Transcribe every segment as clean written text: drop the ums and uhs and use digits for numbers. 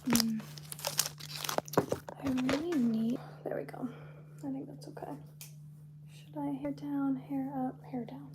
I really need, there we go. I think that's okay. Should I hair down, hair up, hair down?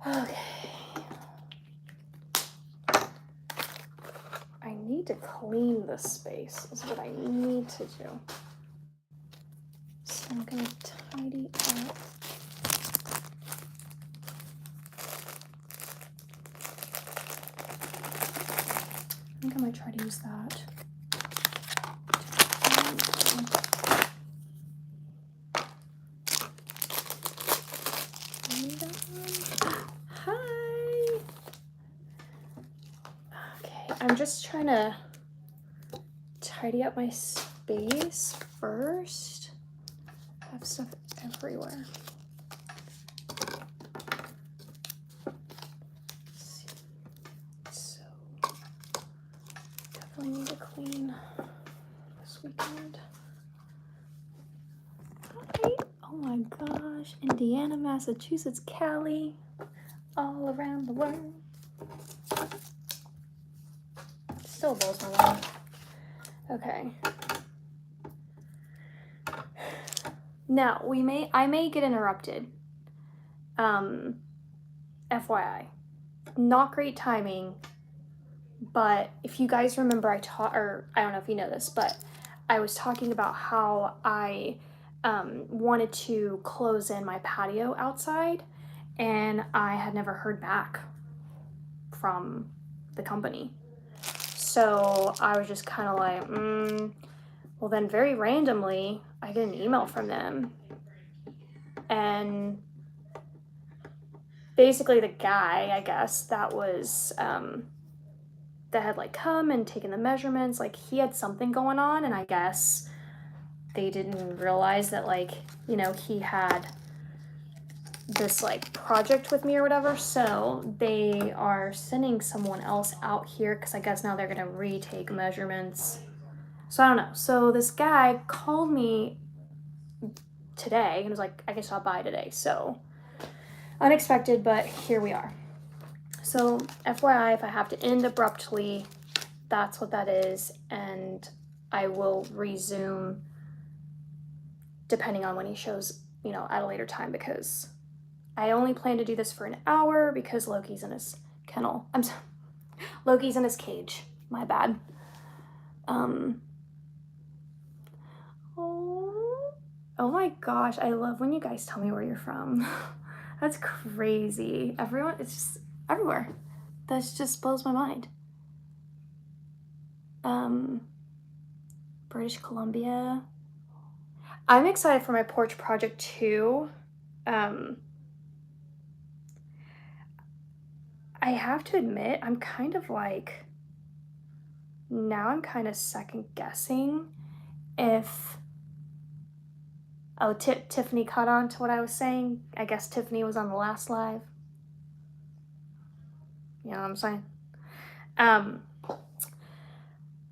Okay. I need to clean this space is what I need to do. So I'm gonna tidy up. I think I might try to use that. Hi. Okay, I'm just trying to tidy up my space first. I have stuff everywhere. So definitely need to clean this weekend. Hi. Oh my gosh, Indiana, Massachusetts, Cali, all around the world. Still blows my mind. Okay. Now I may get interrupted. FYI. Not great timing, but if you guys remember I don't know if you know this, but I was talking about how I wanted to close in my patio outside, and I had never heard back from the company. So I was just kind of like, well then very randomly, I get an email from them. And basically the guy, I guess, that was, that had like come and taken the measurements, like he had something going on, and I guess they didn't realize that, like, you know, he had this like project with me or whatever, so they are sending someone else out here because I guess now they're gonna retake measurements. So I don't know. So this guy called me today and was like, I can stop by today. So unexpected, but here we are. So FYI, if I have to end abruptly, that's what that is, and I will resume depending on when he shows, you know, at a later time, because I only plan to do this for an hour because Loki's in his kennel. I'm sorry. Loki's in his cage. My bad. Oh my gosh, I love when you guys tell me where you're from. That's crazy. Everyone, it's just everywhere. That just blows my mind. British Columbia. I'm excited for my porch project too. I have to admit, I'm kind of like, now I'm kind of second guessing if, oh, Tiffany caught on to what I was saying. I guess Tiffany was on the last live. You know what I'm saying?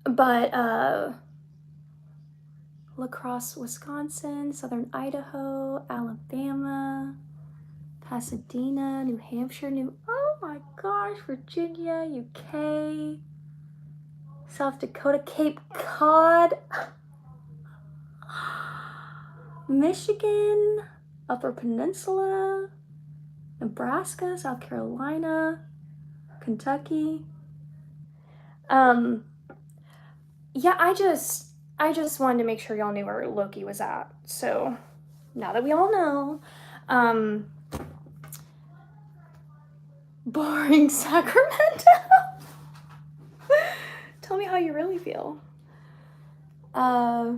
But La Crosse, Wisconsin, Southern Idaho, Alabama, Pasadena, New Hampshire, oh my gosh, Virginia, UK, South Dakota, Cape Cod, Michigan, Upper Peninsula, Nebraska, South Carolina, Kentucky. Yeah, I just wanted to make sure y'all knew where Loki was at. So now that we all know, boring Sacramento. Tell me how you really feel. Hi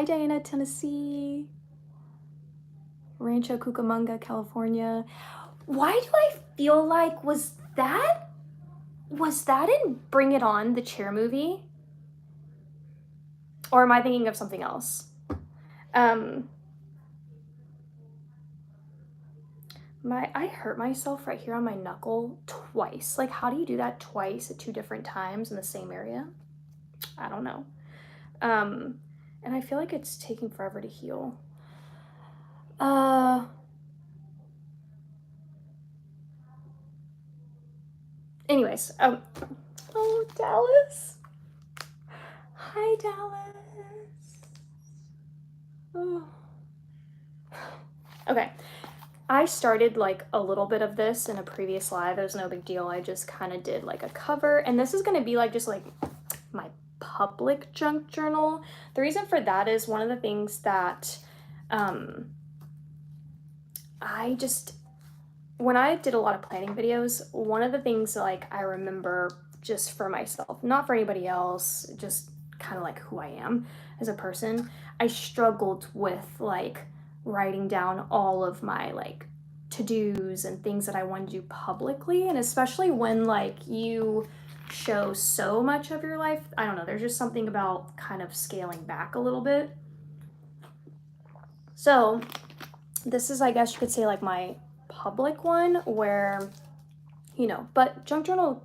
Diana, Tennessee. Rancho Cucamonga, California. Why do I feel like, was that in Bring It On, the Cheer movie? Or am I thinking of something else? I hurt myself right here on my knuckle twice. Like, how do you do that twice at 2 different times in the same area? I don't know. And I feel like it's taking forever to heal. Anyways, Oh, Dallas. Hi, Dallas. Oh. Okay. I started like a little bit of this in a previous live. It was no big deal. I just kind of did like a cover, and this is going to be like just like my public junk journal. The reason for that is one of the things that when I did a lot of planning videos, one of the things like I remember just for myself, not for anybody else, just kind of like who I am as a person, I struggled with like writing down all of my like to-dos and things that I wanted to do publicly. And especially when like you show so much of your life, I don't know, there's just something about kind of scaling back a little bit. So this is, I guess you could say, like my public one where, you know, but junk journals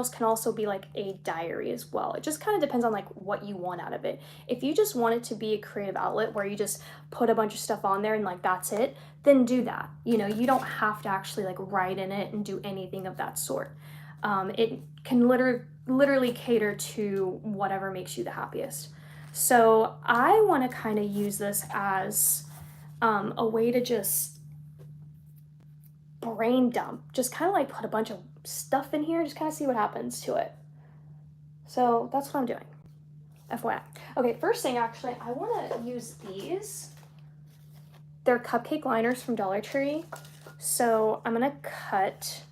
can also be like a diary as well. It just kind of depends on like what you want out of it. If you just want it to be a creative outlet where you just put a bunch of stuff on there and like that's it, then do that. You know, you don't have to actually like write in it and do anything of that sort. It can literally cater to whatever makes you the happiest. So I want to kind of use this as a way to just brain dump, just kind of like put a bunch of stuff in here, just kind of see what happens to it. So that's what I'm doing, FYI. Okay, first thing, actually, I want to use these. They're cupcake liners from Dollar Tree. So I'm gonna cut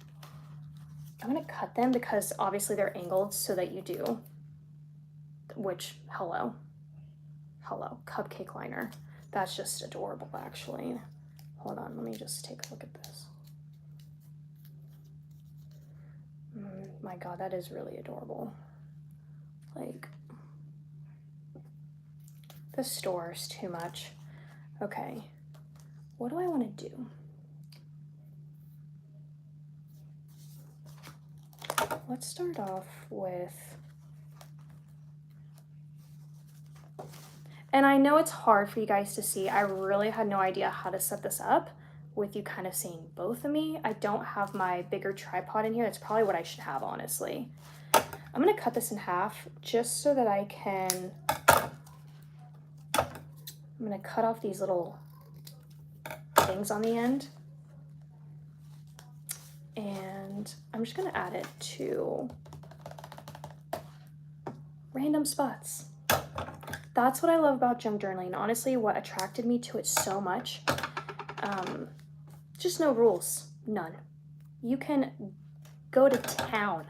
them because obviously they're angled so that you do, which, hello, cupcake liner. That's just adorable, actually. Hold on, let me just take a look at this. My God, that is really adorable. Like, the store's too much. Okay, what do I want to do? Let's start off with, and I know it's hard for you guys to see. I really had no idea how to set this up with you kind of seeing both of me. I don't have my bigger tripod in here. That's probably what I should have, honestly. I'm gonna cut this in half just so that I can, I'm gonna cut off these little things on the end. And I'm just gonna add it to random spots. That's what I love about junk journaling. Honestly, what attracted me to it so much, just no rules, none. You can go to town,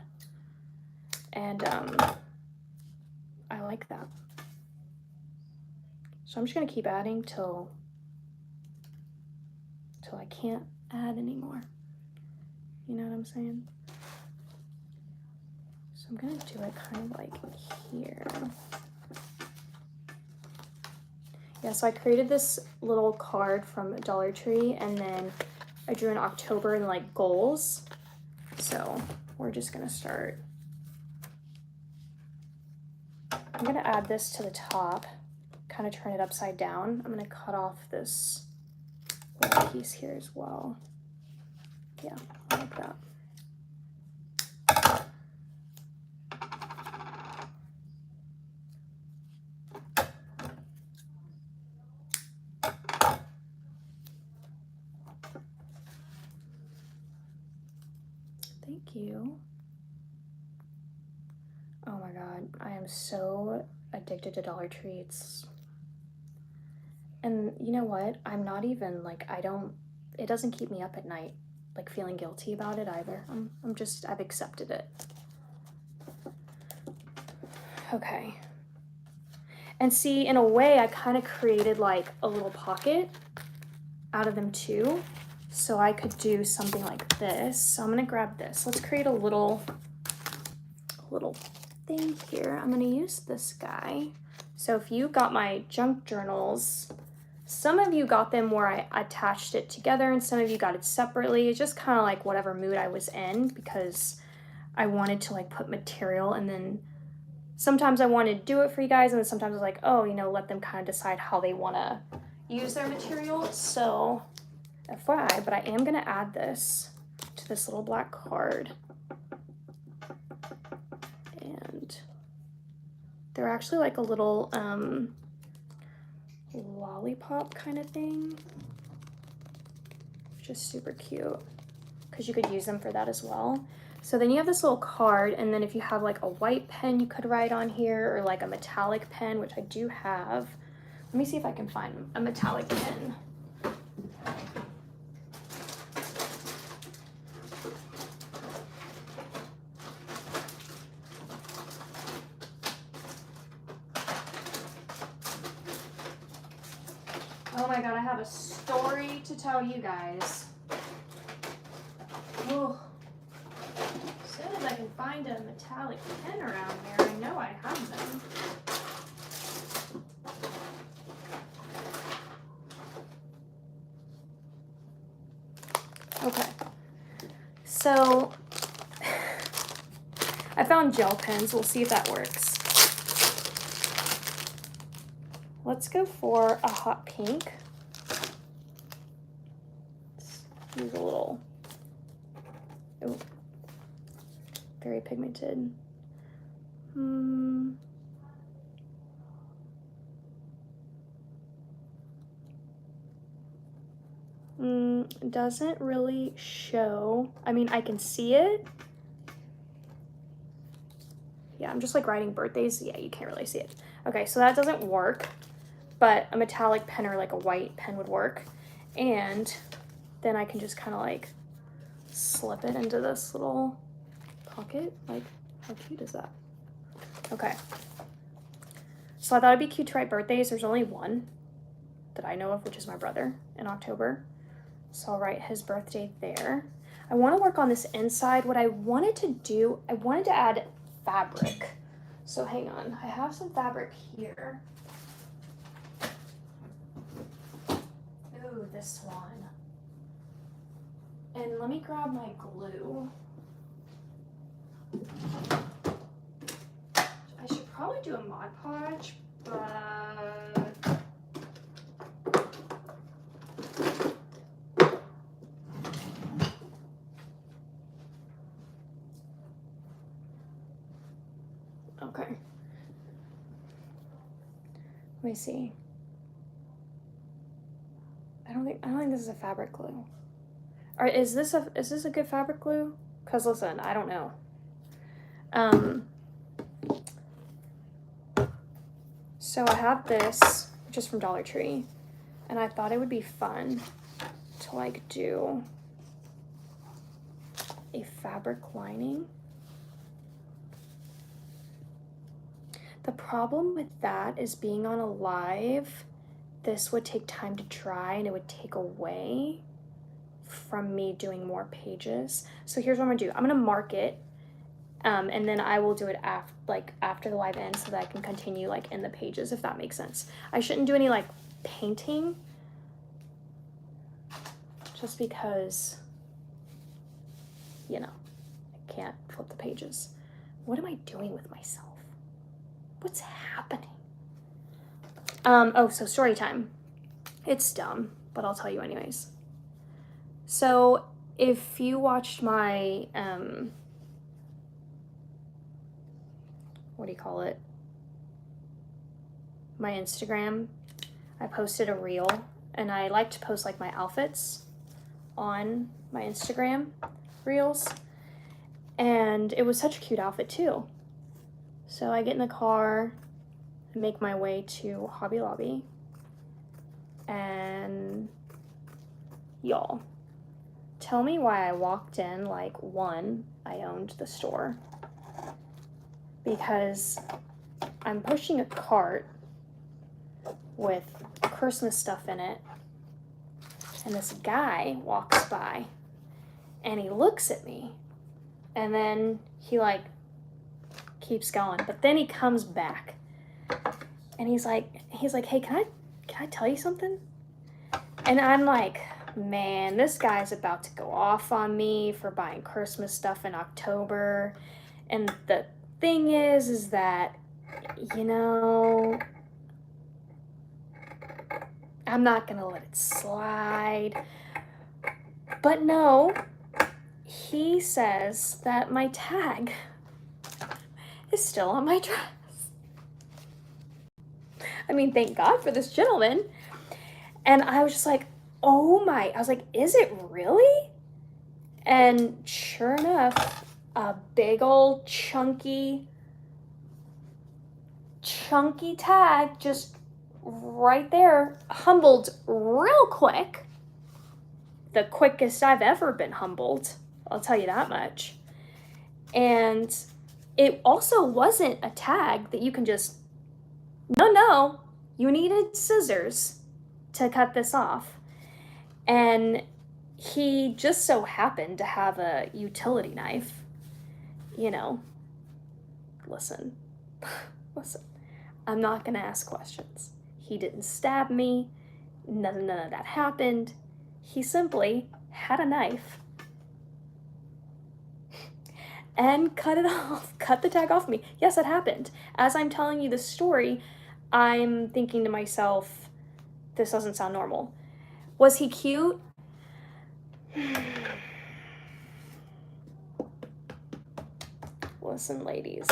and I like that. So I'm just gonna keep adding till I can't add anymore. You know what I'm saying? So I'm gonna do it kind of like here. Yeah, so I created this little card from Dollar Tree, and then I drew in October and like goals. So we're just gonna start. I'm gonna add this to the top, kind of turn it upside down. I'm gonna cut off this little piece here as well. Yeah, like that. Thank you. Oh my God, I am so addicted to Dollar Tree. And you know what? I'm not even like, it doesn't keep me up at night, like feeling guilty about it either. I've accepted it. Okay. And see, in a way, I kind of created like a little pocket out of them too. So I could do something like this. So I'm gonna grab this. Let's create a little thing here. I'm gonna use this guy. So if you got my junk journals, some of you got them where I attached it together and some of you got it separately. It's just kind of like whatever mood I was in, because I wanted to like put material, and then sometimes I wanted to do it for you guys, and then sometimes I was like, oh, you know, let them kind of decide how they want to use their material. So FYI, but I am going to add this to this little black card. They're actually like a little lollipop kind of thing, which is super cute because you could use them for that as well. So then you have this little card, and then if you have like a white pen you could write on here, or like a metallic pen, which I do have. Let me see if I can find a metallic pen. Oh my god, I have a story to tell you guys. Oh. As soon as I can find a metallic pen around here, I know I have them. Okay. So, I found gel pens. We'll see if that works. Let's go for a hot pink. Let's use a little, oh, very pigmented. Doesn't really show. I mean, I can see it. Yeah, I'm just like writing birthdays. Yeah, you can't really see it. Okay, so that doesn't work, but a metallic pen or like a white pen would work. And then I can just kind of like slip it into this little pocket. Like, how cute is that? Okay. So I thought it'd be cute to write birthdays. There's only one that I know of, which is my brother, in October. So I'll write his birthday there. I want to work on this inside. What I wanted to do, I wanted to add fabric. So hang on, I have some fabric here. Ooh, this one. And let me grab my glue. I should probably do a Mod Podge, but okay. Let me see. I don't think this is a fabric glue. Or is this a good fabric glue? Cause listen, I don't know. So I have this, which is from Dollar Tree, and I thought it would be fun to like do a fabric lining. The problem with that is being on a live, this would take time to dry and it would take away from me doing more pages. So here's what I'm gonna do. I'm gonna mark it, and then I will do it after the live ends so that I can continue like in the pages, if that makes sense. I shouldn't do any like painting, just because, you know, I can't flip the pages. What am I doing with myself? What's happening? Oh, so story time. It's dumb, but I'll tell you anyways. So if you watched my, what do you call it? My Instagram, I posted a reel, and I like to post like my outfits on my Instagram reels. And it was such a cute outfit too. So I get in the car and make my way to Hobby Lobby, and y'all, tell me why I walked in like one, I owned the store, because I'm pushing a cart with Christmas stuff in it, and this guy walks by and he looks at me, and then he like keeps going, but then he comes back and he's like, hey, can I tell you something? And I'm like, man, this guy's about to go off on me for buying Christmas stuff in October. And the thing is that, you know, I'm not gonna let it slide. But no, he says that my tag is still on my dress. I mean, thank God for this gentleman. And I was just like, oh my, I was like, is it really? And sure enough, a big old chunky tag just right there, humbled real quick. The quickest I've ever been humbled, I'll tell you that much. And it also wasn't a tag that you can just, no, you needed scissors to cut this off. And he just so happened to have a utility knife. You know, listen, I'm not gonna ask questions. He didn't stab me, none of that happened. He simply had a knife and cut it off, cut the tag off me. Yes, it happened. As I'm telling you the story, I'm thinking to myself, this doesn't sound normal. Was he cute? Listen, ladies,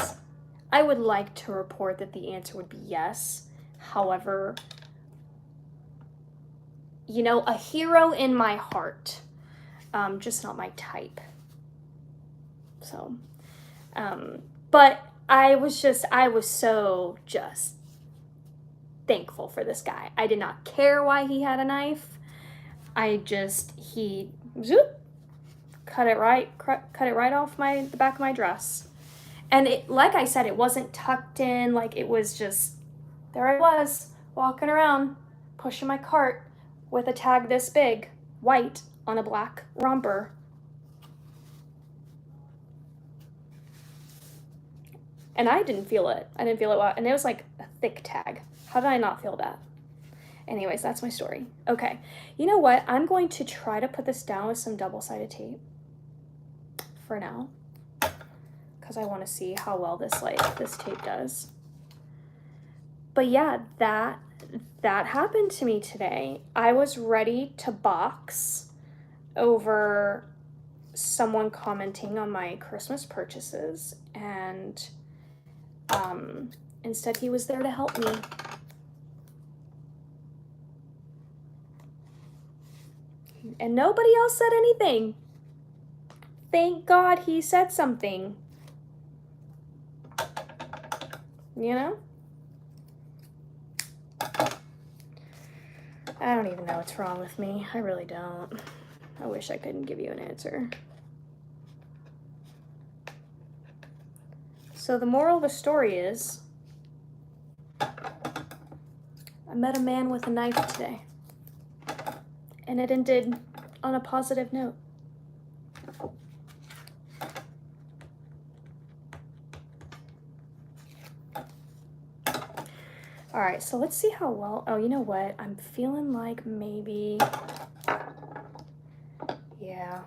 I would like to report that the answer would be yes. However, you know, a hero in my heart, just not my type. So, but I was so just thankful for this guy. I did not care why he had a knife. He cut it right off the back of my dress. And it, like I said, it wasn't tucked in, like it was just, there I was, walking around, pushing my cart with a tag this big, white, on a black romper. And I didn't feel it. And it was like a thick tag. How did I not feel that? Anyways, that's my story. Okay, you know what? I'm going to try to put this down with some double-sided tape for now, because I want to see how well this tape does. But yeah, that happened to me today. I was ready to box over someone commenting on my Christmas purchases, and instead he was there to help me. And nobody else said anything. Thank God he said something. You know? I don't even know what's wrong with me. I really don't. I wish I couldn't give you an answer. So the moral of the story is, I met a man with a knife today. And it ended on a positive note. All right, so let's see how well, oh, you know what? I'm feeling like maybe, yeah.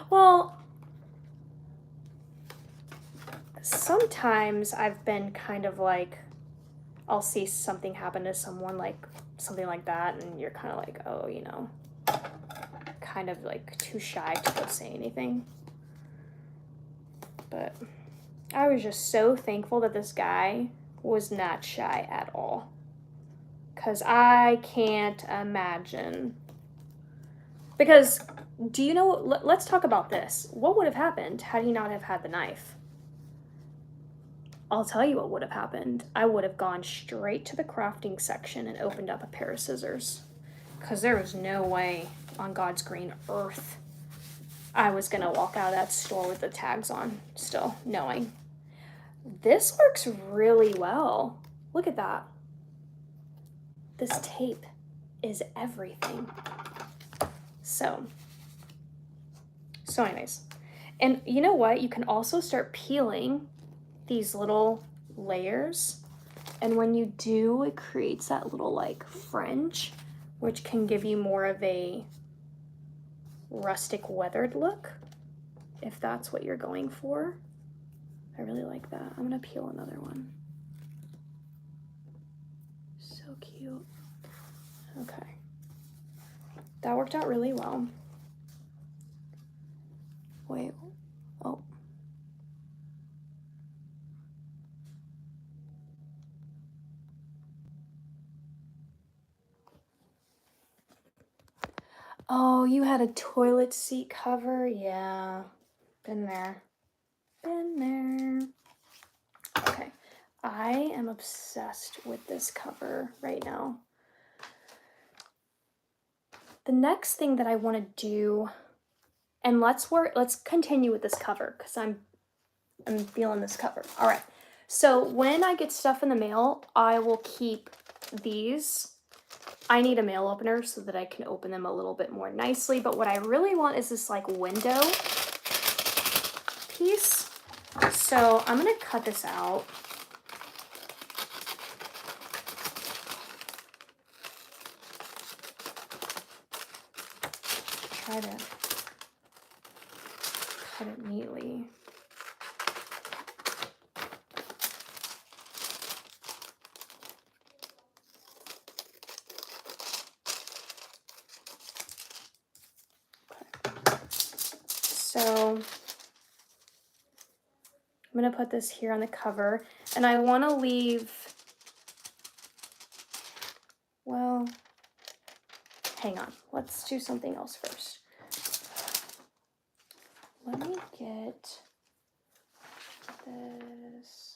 Well, sometimes I've been kind of like, I'll see something happen to someone, like something like that, and you're kind of like, oh, you know, kind of like too shy to go say anything. But I was just so thankful that this guy was not shy at all, because I can't imagine. Because, do you know, let's talk about this. What would have happened had he not have had the knife? I'll tell you what would have happened. I would have gone straight to the crafting section and opened up a pair of scissors, because there was no way on God's green earth I was gonna walk out of that store with the tags on still, knowing. This works really well. Look at that. This tape is everything. So anyways, and you know what? You can also start peeling these little layers, and when you do, it creates that little like fringe, which can give you more of a rustic weathered look, if that's what you're going for. I really like that. I'm gonna peel another one. So cute. Okay, that worked out really well. Wait, oh. Oh, you had a toilet seat cover? Yeah, been there. Been there. Okay, I am obsessed with this cover right now. The next thing that I want to do, and let's continue with this cover because I'm feeling this cover. All right. So when I get stuff in the mail, I will keep these. I need a mail opener so that I can open them a little bit more nicely. But what I really want is this like window piece. So I'm going to cut this out. Try to cut it neatly. So I'm going to put this here on the cover, and I want to leave, well, hang on. Let's do something else first. Let me get this.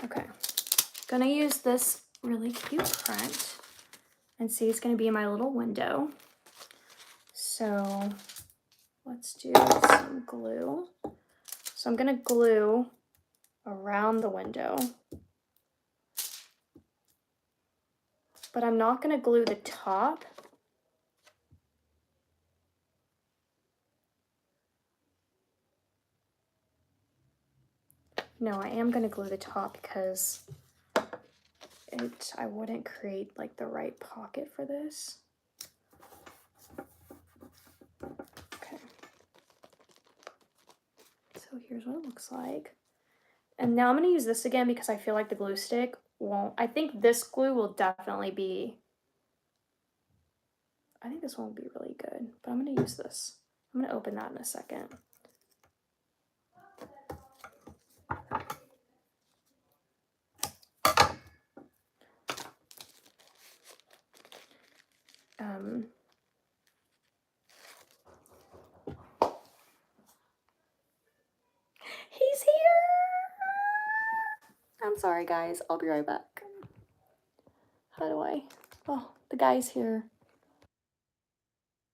Okay, gonna use this really cute print, and see, it's gonna be my little window. So let's do some glue. So I'm gonna glue around the window, but I'm not gonna glue the top. No, I am gonna glue the top because I wouldn't create like the right pocket for this. Okay. So here's what it looks like. And now I'm gonna use this again because I feel like the glue stick won't, I think this glue will definitely be, I think this one will be really good, but I'm gonna use this. I'm gonna open that in a second. He's here! I'm sorry guys, I'll be right back. How do I, oh, the guy's here.